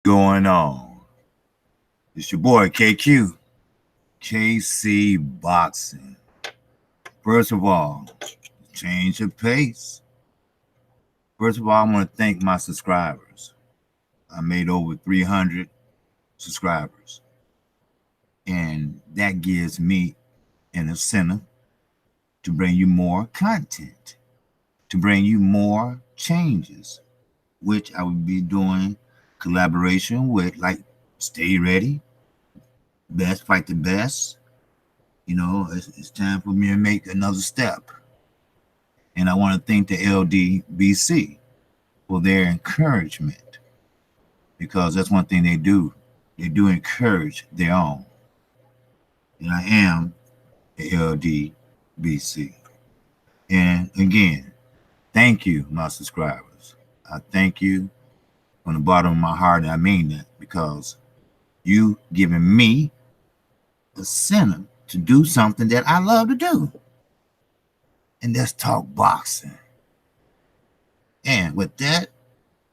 going on? It's your boy KQ, KC Boxing. First of all, change of pace. First of all, I want to thank my subscribers. I made over 300 subscribers, and that gives me an incentive to bring you more content, to bring you more changes, which I will be doing collaboration with, like Stay Ready, Best Fight the Best. It's time for me to make another step. And I want to thank the LDBC for their encouragement, because that's one thing they do. They do encourage their own. And I am the LDBC. And again, thank you, my subscribers. I thank you from the bottom of my heart, and I mean that, because you giving me a incentive to do something that I love to do. And that's talk boxing. And with that,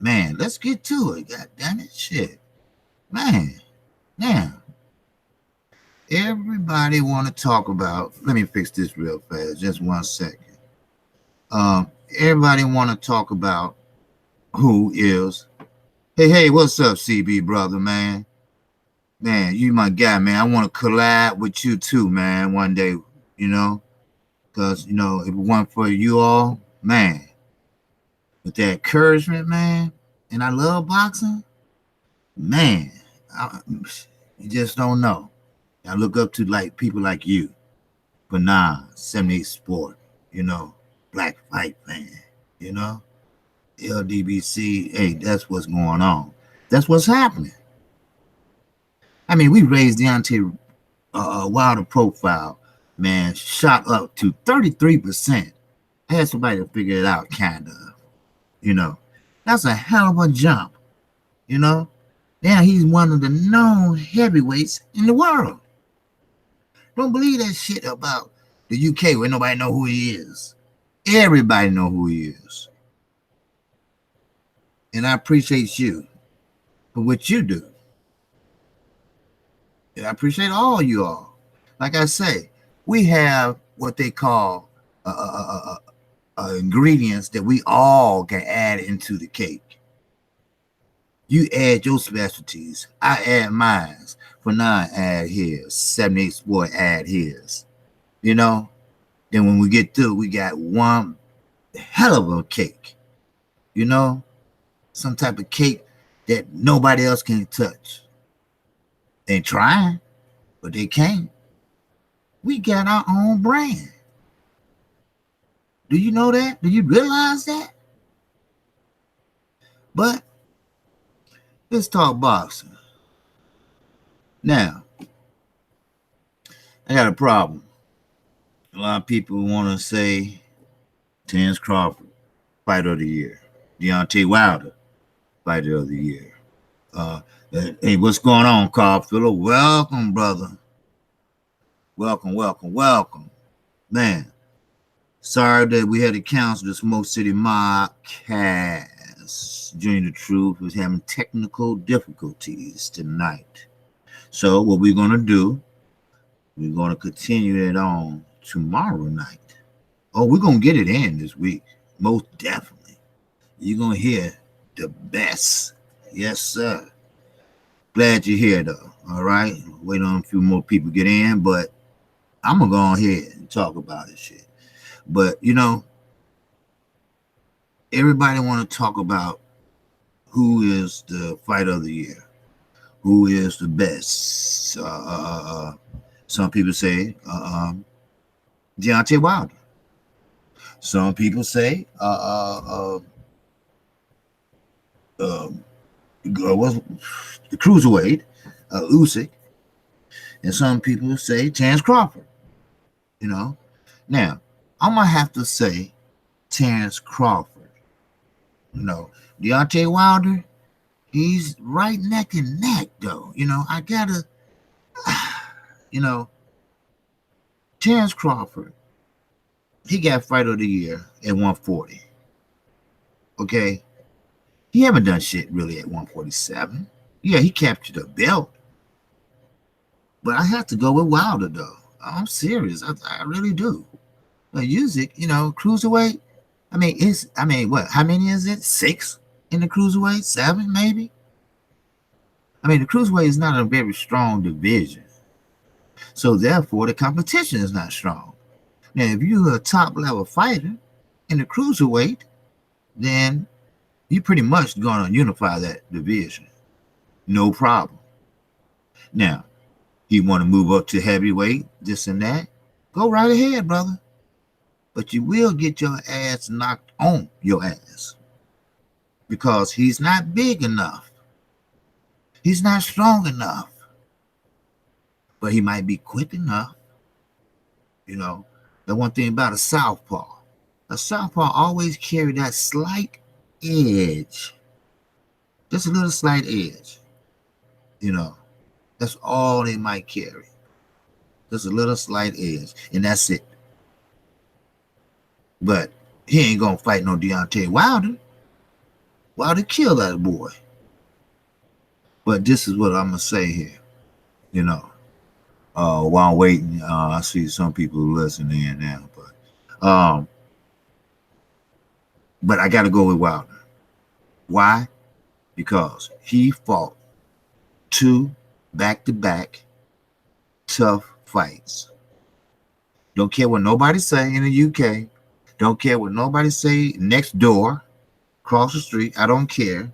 man, let's get to it. God damn it, shit. Man, now, everybody want to talk about, let me fix this real fast, just 1 second. Everybody want to talk about who is, hey, what's up, CB brother, man? Man, you my guy, man. I want to collab with you too, man, one day, because, if it weren't for you all, man, with that encouragement, man, and I love boxing, man, you just don't know. I look up to people like you, Banan, 78 Sport, Black Fight Fan, LDBC, hey, that's what's going on. That's what's happening. I mean, we raised Deontay Wilder profile, man, shot up to 33%. I had somebody to figure it out, kind of. That's a hell of a jump, Now he's one of the known heavyweights in the world. Don't believe that shit about the UK where nobody know who he is. Everybody know who he is. And I appreciate you for what you do. And I appreciate all you all. Like I say, we have what they call ingredients that we all can add into the cake. You add your specialties. I add mine. Fanon add his. 78 Sport add his. Then when we get through, we got one hell of a cake. Some type of cake that nobody else can touch. They trying, but they can't. We got our own brand. Do you know that? Do you realize that? But let's talk boxing. Now, I got a problem. A lot of people want to say Terence Crawford, Fighter of the Year. Deontay Wilder, Fighter of the Year. Hey, what's going on, Carl Filler? Welcome, brother. Welcome. Man, sorry that we had to cancel the Smoke City Modcast. Junior the Truth was having technical difficulties tonight. So what we're going to do, we're going to continue it on tomorrow night. Oh, we're going to get it in this week. Most definitely. You're going to hear the best. Yes, sir. Glad you're here, though. All right. Waiting on a few more people to get in, but I'm going to go ahead and talk about this shit. But, everybody want to talk about who is the Fighter of the Year, who is the best. Some people say Deontay Wilder. Some people say what's the cruiserweight, Usyk, and some people say Terence Crawford. Now I'm gonna have to say Terence Crawford. Deontay Wilder, he's right neck and neck though. I gotta, Terence Crawford, he got Fighter of the Year at 140. Okay, he haven't done shit really at 147. Yeah, he captured a belt, but I have to go with Wilder though. I'm serious. I really do. But Usyk, cruiserweight. What? How many is it? 6 in the cruiserweight? 7 maybe. The cruiserweight is not a very strong division, so therefore the competition is not strong. Now, if you're a top level fighter in the cruiserweight, then you pretty much gonna unify that division, no problem. Now, you want to move up to heavyweight, this and that, go right ahead, brother. But you will get your ass knocked on your ass because he's not big enough. He's not strong enough, but he might be quick enough. The one thing about a southpaw always carry that slight edge, just a little slight edge. That's all they might carry, just a little slight edge, and that's it. But he ain't gonna fight no Deontay Wilder. Wilder killed that boy. But this is what I'm gonna say here. While I'm waiting, I see some people listening in now, but I got to go with Wilder. Why? Because he fought 2 back-to-back tough fights. Don't care what nobody say in the UK. Don't care what nobody say next door, across the street. I don't care.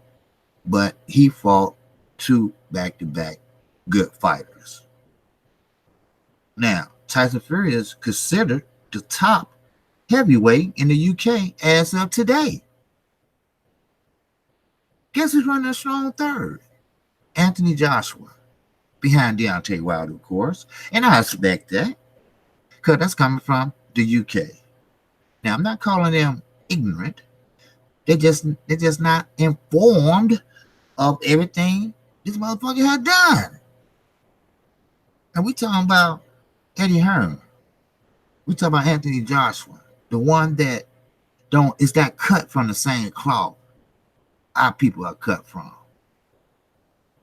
But he fought 2 back-to-back good fighters. Now, Tyson Fury is considered the top heavyweight in the UK as of today. Guess who's running a strong third? Anthony Joshua, behind Deontay Wilder, of course. And I expect that, because that's coming from the UK. Now, I'm not calling them ignorant. They're just not informed of everything this motherfucker had done. And we talking about Eddie Hearn. We talking about Anthony Joshua, the one that is that cut from the same cloth our people are cut from.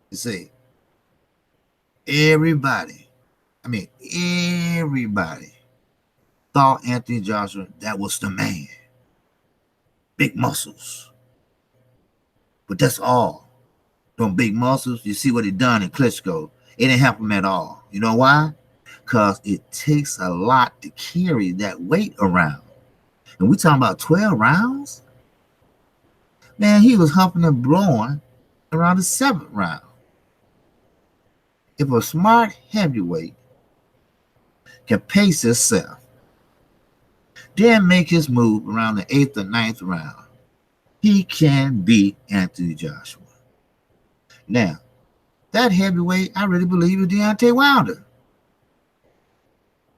You see, everybody thought Anthony Joshua, that was the man. Big muscles. But that's all. Them big muscles, you see what he done in Klitschko. It didn't help him at all. You know why? Because it takes a lot to carry that weight around. And we talking about 12 rounds? Man, he was humping and blowing around the 7th round. If a smart heavyweight can pace himself, then make his move around the 8th or 9th round, he can beat Anthony Joshua. Now, that heavyweight, I really believe, is Deontay Wilder.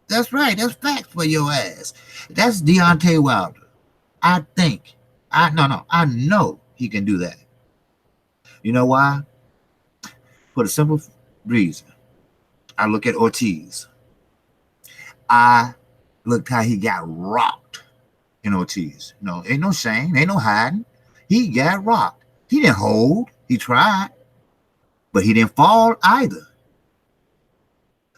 That's right. That's facts for your ass. That's Deontay Wilder. I know he can do that. You know why? For the simple reason. I look at Ortiz. I looked how he got rocked in Ortiz. No, ain't no shame. Ain't no hiding. He got rocked. He didn't hold. He tried. But he didn't fall either.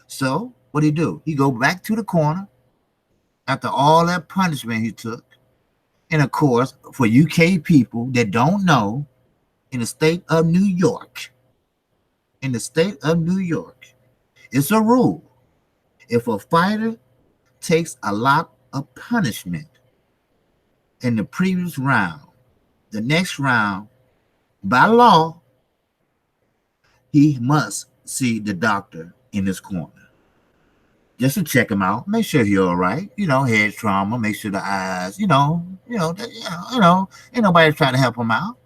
So, what'd he do? He go back to the corner after all that punishment he took. And of course, for UK people that don't know, in the state of New York, it's a rule. If a fighter takes a lot of punishment in the previous round, the next round, by law, he must see the doctor in his corner just to check him out, make sure he's all right. Head trauma, make sure the eyes, ain't nobody trying to help him out.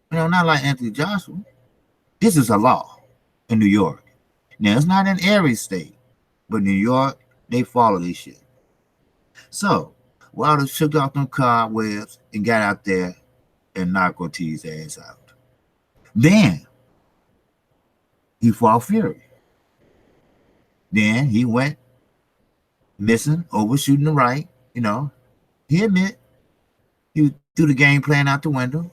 Not like Anthony Joshua. This is a law in New York. Now, it's not in every state, but New York, they follow this shit. So, Wilder shook off them cobwebs and got out there and knocked Ortiz's ass out. Then, he fought Fury. Then he went missing, overshooting the right. He admit he threw the game plan out the window.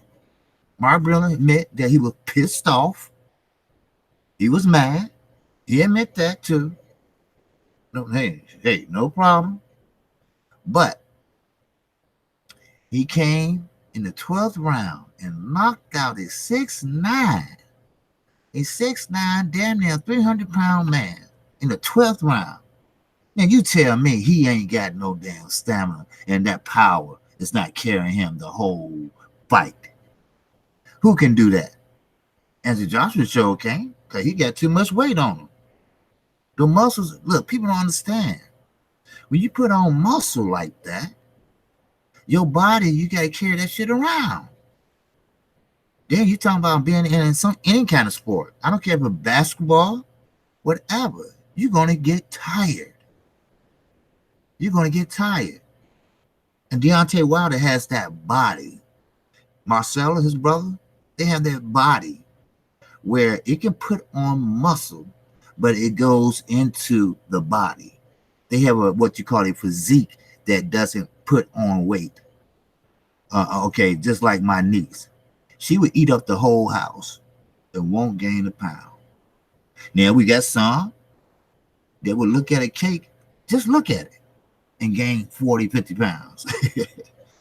Mark Breland admit that he was pissed off He was mad. He admit that too. No, hey, no problem. But he came in the 12th round and knocked out a 6'9", damn near 300-pound man in the 12th round. Now you tell me he ain't got no damn stamina and that power is not carrying him the whole fight. Who can do that? Anthony Joshua sure can't, because he got too much weight on him. The muscles, look, people don't understand. When you put on muscle like that, your body, you got to carry that shit around. Then you talking about being in any kind of sport. I don't care if it's basketball, whatever. You're going to get tired. You're going to get tired. And Deontay Wilder has that body. Marcelo, his brother, they have that body where it can put on muscle, but it goes into the body. They have what you call a physique that doesn't put on weight. Okay, just like my niece. She would eat up the whole house and won't gain a pound. Now we got some that would look at a cake, just look at it, and gain 40, 50 pounds.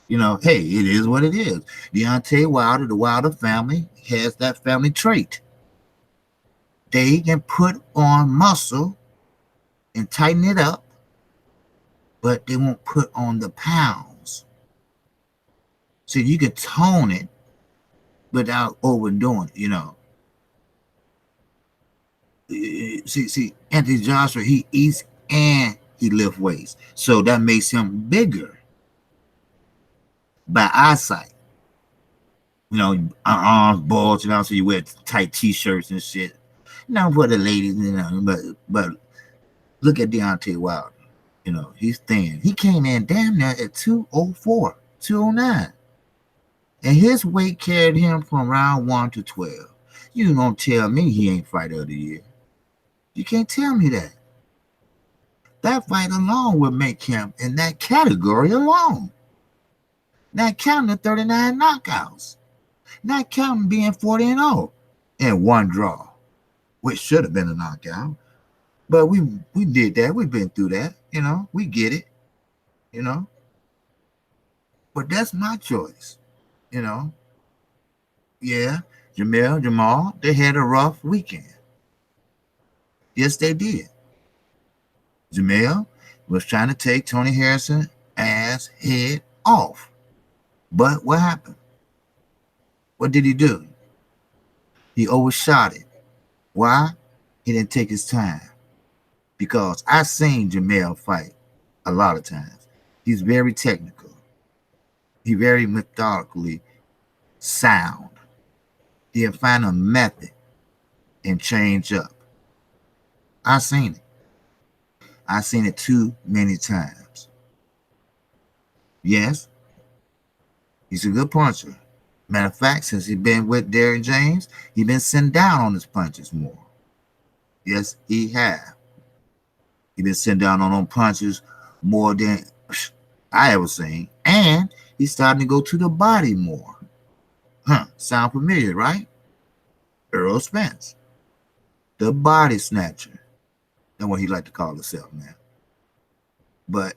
You know, hey, it is what it is. Deontay Wilder, the Wilder family, has that family trait. They can put on muscle and tighten it up, but they won't put on the pounds. So you can tone it without overdoing it, you know. See, Anthony Joshua, he eats and he lifts weights. So that makes him bigger by eyesight. You know, arms bulge, you know, so you wear tight t-shirts and shit. Not for the ladies, you know, but look at Deontay Wilder. You know, he's thin. He came in damn near at 204, 209. And his weight carried him from round 1 to 12. You don't tell me he ain't fighter of the year. You can't tell me that. That fight alone would make him in that category alone. Not counting the 39 knockouts. Not counting being 40-0 and 1 draw, which should have been a knockout. But we did that. We've been through that. You know, we get it. You know. But that's my choice. You know. Yeah, Jamal, they had a rough weekend. Yes, they did. Jamal was trying to take Tony Harrison's ass head off. But what happened? What did he do? He overshot it. Why? He didn't take his time. Because I've seen Jamal fight a lot of times. He's very technical. He's very methodically sound. He'll find a method and change up. I've seen it. I've seen it too many times. Yes, he's a good puncher. Matter of fact, since he's been with Derrick James, he's been sitting down on his punches more. Yes, he has. He's been sitting down on punches more than I ever seen. And he's starting to go to the body more. Sound familiar, right? Earl Spence. The body snatcher. That's what he like to call himself now. But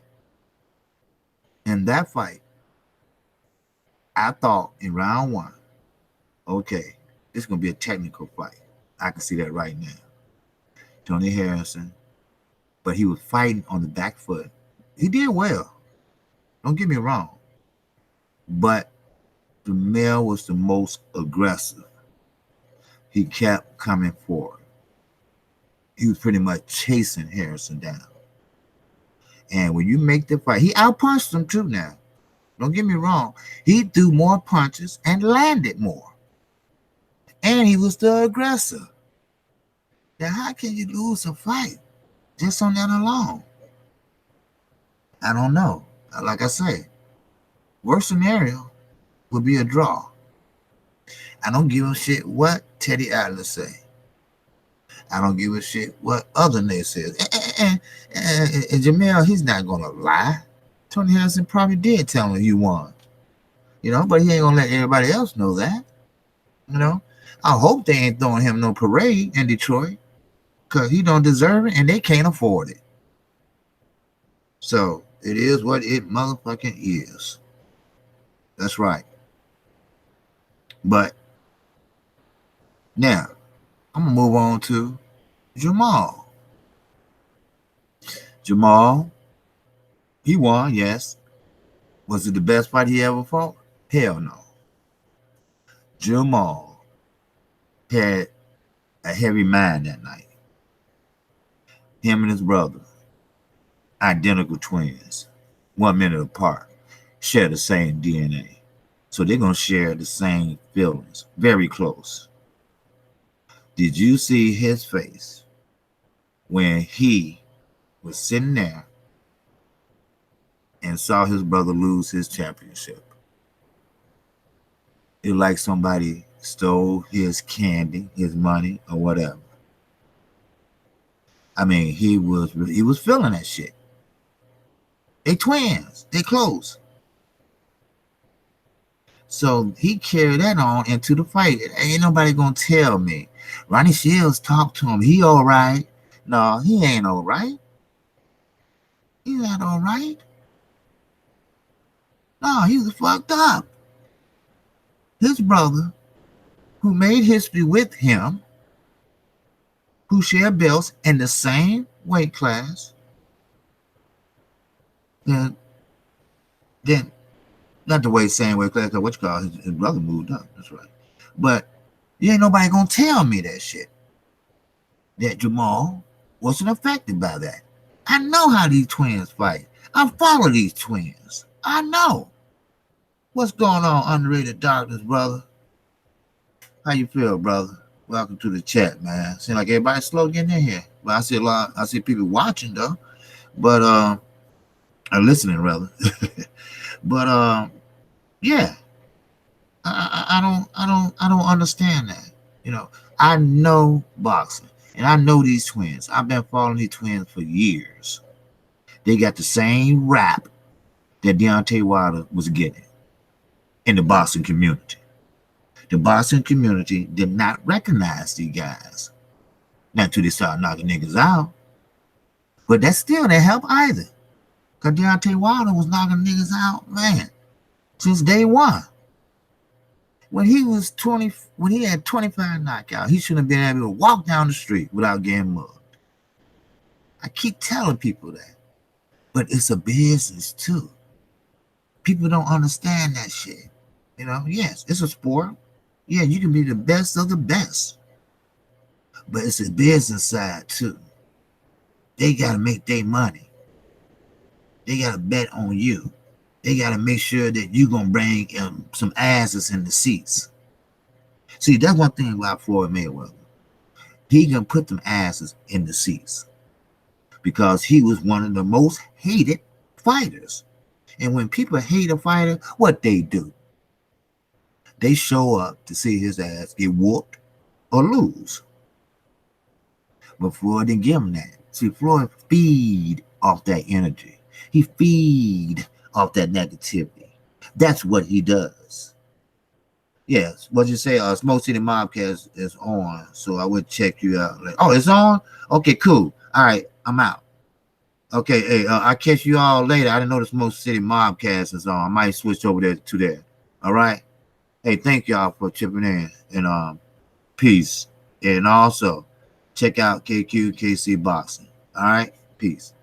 in that fight, I thought in round 1, okay, this is going to be a technical fight. I can see that right now. Tony Harrison, but he was fighting on the back foot. He did well. Don't get me wrong. But Jamal was the most aggressive. He kept coming forward. He was pretty much chasing Harrison down. And when you make the fight, he outpunched him too now. Don't get me wrong. He threw more punches and landed more. And he was the aggressor. Now, how can you lose a fight just on that alone? I don't know. Like I say, worst scenario would be a draw. I don't give a shit what Teddy Atlas say. I don't give a shit what other naysayers. And Jamal, he's not going to lie. Tony Harrison probably did tell him he won. You know, but he ain't going to let everybody else know that. You know, I hope they ain't throwing him no parade in Detroit because he don't deserve it and they can't afford it. So it is what it motherfucking is. That's right. But now I'm gonna move on to Jamal. Jamal, he won, yes. Was it the best fight he ever fought? Hell no. Jamal had a heavy mind that night. Him and his brother, identical twins, 1 minute apart, share the same DNA. So they're going to share the same feelings, very close. Did you see his face when he was sitting there and saw his brother lose his championship? It like somebody stole his candy, his money, or whatever. I mean, he was feeling that shit. They twins, they close. So he carried that on into the fight. Ain't nobody gonna tell me. Ronnie Shields talked to him. He all right. No, he ain't all right. He's not all right. No, he was fucked up. His brother, who made history with him, who shared belts in the same weight class, then not the way same weight class, what you call his brother moved up. That's right. But you ain't nobody gonna tell me that shit. That Jamal wasn't affected by that. I know how these twins fight. I follow these twins. I know. What's going on, underrated darkness, brother? How you feel, brother? Welcome to the chat, man. Seems like everybody's slow getting in here. But I see people watching though. But or listening rather. But yeah. I don't understand that. You know, I know boxing and I know these twins. I've been following these twins for years. They got the same rap that Deontay Wilder was getting in the boxing community. The boxing community did not recognize these guys. Not until they started knocking niggas out. But that still didn't help either. Because Deontay Wilder was knocking niggas out, man, since day one. When he was 20, when he had 25 knockouts, he shouldn't have been able to walk down the street without getting mugged. I keep telling people that. But it's a business too. People don't understand that shit. You know, yes, it's a sport. Yeah, you can be the best of the best. But it's a business side too. They got to make their money. They got to bet on you. They got to make sure that you're going to bring some asses in the seats. See, that's one thing about Floyd Mayweather. He can put them asses in the seats because he was one of the most hated fighters. And when people hate a fighter, what they do? They show up to see his ass get whooped or lose. But Floyd didn't give him that. See, Floyd feed off that energy. He feed off that negativity. That's what he does. Yes, what you say? Smoke City Mobcast is on, so I would check you out. Like, oh, it's on? Okay, cool. All right, I'm out. Okay, hey, I'll catch you all later. I didn't know the Smoke City Mobcast is on. I might switch over there to there. All right. Hey, thank y'all for chipping in, and peace. And also check out Kqkc Boxing. All right, peace.